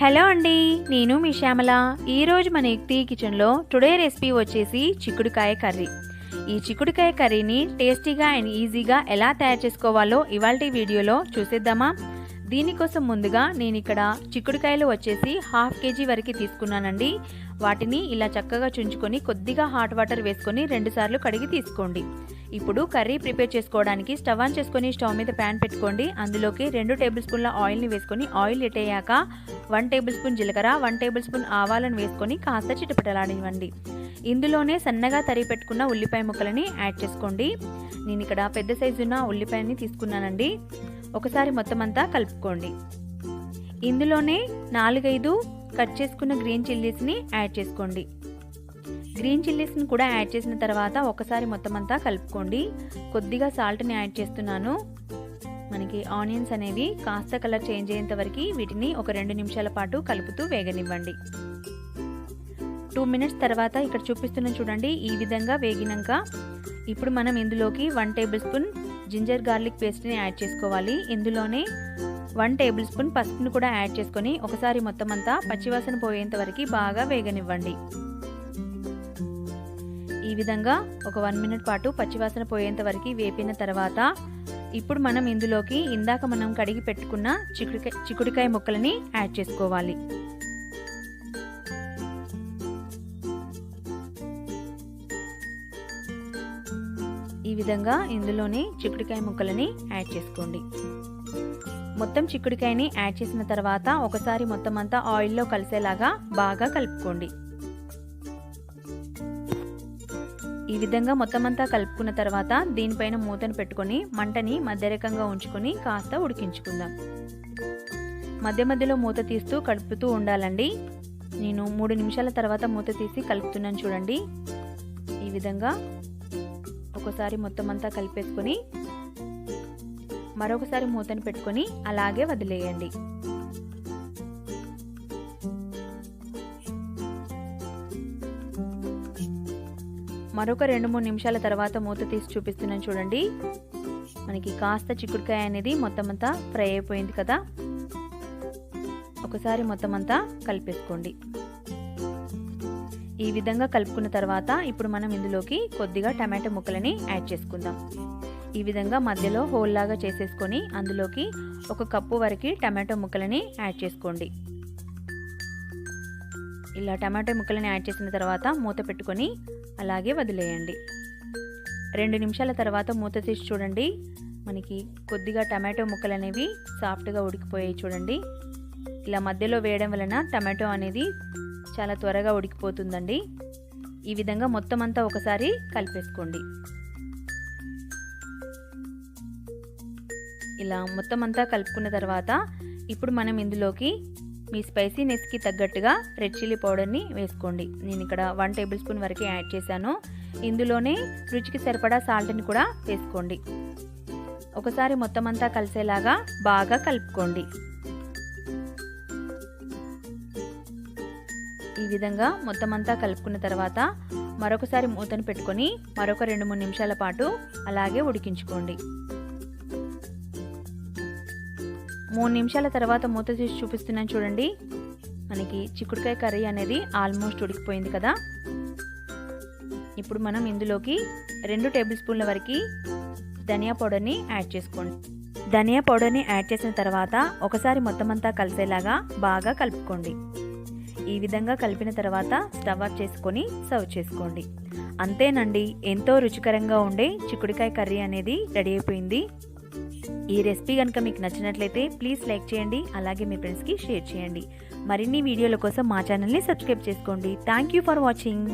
Hello అండి, నేను మీ శ్యామల. ఈరోజు మన యుక్తి కిచెన్లో టుడే రెసిపీ వచ్చేసి చిక్కుడుకాయ కర్రీ. ఈ చిక్కుడుకాయ కర్రీని టేస్టీగా అండ్ ఈజీగా ఎలా తయారు చేసుకోవాలో ఇవాల్టి వీడియోలో చూసేద్దామా. దీనికోసం ముందుగా నేను ఇక్కడ చిక్కుడుకాయలు వచ్చేసి 1/2 kg వరకు తీసుకున్నానండి. వాటిని ఇలా చక్కగా చుంచుకొని కొద్దిగా హాట్ వాటర్ వేసుకొని 2 సార్లు కడిగి తీసుకోండి. ఇప్పుడు కర్రీ ప్రిపేర్ చేసుకోవడానికి స్టవ్ ఆన్ చేసుకొని స్టవ్ మీద ప్యాన్ పెట్టుకోండి. అందులోకి 2 టేబుల్ స్పూన్ల ఆయిల్ని వేసుకొని ఆయిల్ హీట్ అయ్యాక 1 టేబుల్ స్పూన్ జీలకర్ర, 1 టేబుల్ స్పూన్ ఆవాలను వేసుకొని కాస్త చిటపటలాడనివ్వండి. ఇందులోనే సన్నగా తరిగి పెట్టుకున్న ఉల్లిపాయ ముక్కలని యాడ్ చేసుకోండి. నేను ఇక్కడ పెద్ద సైజున్న ఉల్లిపాయని తీసుకున్నానండి. ఒకసారి మొత్తం అంతా కలుపుకోండి. ఇందులోనే 4-5 కట్ చేసుకున్న గ్రీన్ చిల్లీస్ని యాడ్ చేసుకోండి. గ్రీన్ చిల్లీస్ని కూడా యాడ్ చేసిన తర్వాత ఒకసారి మొత్తం అంతా కలుపుకోండి. కొద్దిగా సాల్ట్ని యాడ్ చేస్తున్నాను. మనకి ఆనియన్స్ అనేవి కాస్త కలర్ చేంజ్ అయ్యేంత వరకు వీటిని ఒక 2 నిమిషాల పాటు కలుపుతూ వేగనివ్వండి. 2 మినిట్స్ తర్వాత ఇక్కడ చూపిస్తున్న చూడండి, ఈ విధంగా వేగినాక ఇప్పుడు మనం ఇందులోకి 1 టేబుల్ స్పూన్ జింజర్ గార్లిక్ పేస్ట్ని యాడ్ చేసుకోవాలి. ఇందులోనే 1 టేబుల్ స్పూన్ పసుపును కూడా యాడ్ చేసుకొని ఒకసారి మొత్తం అంతా పచ్చివాసన పోయేంత వరకు బాగా వేగనివ్వండి. ఈ విధంగా ఒక 1 మినిట్ పాటు పచ్చివాసన పోయేంత వరకు వేపిన తర్వాత ఇప్పుడు మనం ఇందులోకి ఇందాక మనం కడిగి పెట్టుకున్న చిక్కుడుకాయ ముక్కలని యాడ్ చేసుకోవాలి. ఈ విధంగా ఇందులోనే చిక్కుడుకాయ ముక్కలని యాడ్ చేసుకోండి. మొత్తం చిక్కుడుకాయని యాడ్ చేసిన తర్వాత ఒకసారి మొత్తం అంతా ఆయిల్లో కలిసేలాగా బాగా కలుపుకోండి. ఈ విధంగా మొత్తం అంతా కలుపుకున్న తర్వాత దీనిపైన మూతను పెట్టుకొని మంటని మధ్యరకంగా ఉంచుకొని కాస్త ఉడికించుకుందాం. మధ్య మధ్యలో మూత తీస్తూ కలుపుతూ ఉండాలండి. నేను 3 నిమిషాల తర్వాత మూత తీసి కలుపుతున్నాను చూడండి. ఈ విధంగా ఒకసారి మొత్తం అంతా కలిపేసుకొని మరొకసారి మూతను పెట్టుకొని అలాగే వదిలేయండి. మరొక 2-3 నిమిషాల తర్వాత మూత తీసి చూపిస్తున్నాను చూడండి. మనకి కాస్త చిక్కుడుకాయ అనేది మొత్తం అంతా ఫ్రై అయిపోయింది కదా. ఒకసారి మొత్తం అంతా కలిపేసుకోండి. ఈ విధంగా కలుపుకున్న తర్వాత ఇప్పుడు మనం ఇందులోకి కొద్దిగా టమాటో ముక్కలని యాడ్ చేసుకుందాం. ఈ విధంగా మధ్యలో హోల్ లాగా చేసేసుకొని అందులోకి 1 కప్పు వరకు టమాటో ముక్కలని యాడ్ చేసుకోండి. ఇలా టమాటో ముక్కలని యాడ్ చేసిన తర్వాత మూత పెట్టుకొని అలాగే వదిలేయండి. 2 నిమిషాల తర్వాత మూత తీసి చూడండి, మనకి కొద్దిగా టమాటో ముక్కలు అనేవి సాఫ్ట్గా ఉడికిపోయాయి చూడండి. ఇలా మధ్యలో వేయడం వలన టమాటో అనేది చాలా త్వరగా ఉడికిపోతుందండి. ఈ విధంగా మొత్తం అంతా ఒకసారి కలిపేసుకోండి. ఇలా మొత్తం అంతా కలుపుకున్న తర్వాత ఇప్పుడు మనం ఇందులోకి మీ స్పైసీనెస్కి తగ్గట్టుగా రెడ్ చిల్లీ పౌడర్ని వేసుకోండి. నేను ఇక్కడ 1 టేబుల్ స్పూన్ వరకు యాడ్ చేశాను. ఇందులోనే రుచికి సరిపడా సాల్ట్ని కూడా వేసుకోండి. ఒకసారి మొత్తం అంతా కలిసేలాగా బాగా కలుపుకోండి. ఈ విధంగా మొత్తం అంతా కలుపుకున్న తర్వాత మరొకసారి మూతను పెట్టుకొని మరొక 2-3 నిమిషాల పాటు అలాగే ఉడికించుకోండి. 3 నిమిషాల తర్వాత మూత తీసి చూపిస్తున్నాను చూడండి, మనకి చిక్కుడుకాయ కర్రీ అనేది ఆల్మోస్ట్ ఉడికిపోయింది కదా. ఇప్పుడు మనం ఇందులోకి 2 టేబుల్ స్పూన్ల వరకు ధనియా పౌడర్ని యాడ్ చేసుకోండి. ధనియా పౌడర్ని యాడ్ చేసిన తర్వాత ఒకసారి మొత్తం అంతా కలిసేలాగా బాగా కలుపుకోండి. ఈ విధంగా కలిపిన తర్వాత స్టవ్ ఆఫ్ చేసుకొని సర్వ్ చేసుకోండి. అంతేనండి, ఎంతో రుచికరంగా ఉండే చిక్కుడుకాయ కర్రీ అనేది రెడీ అయిపోయింది. ఈ రెసిపీ కనుక మీకు నచ్చినట్లయితే ప్లీజ్ లైక్ చేయండి, అలాగే మీ ఫ్రెండ్స్కి షేర్ చేయండి. మరిన్ని వీడియోల కోసం మా ఛానల్ని సబ్స్క్రైబ్ చేసుకోండి. Thank you for watching.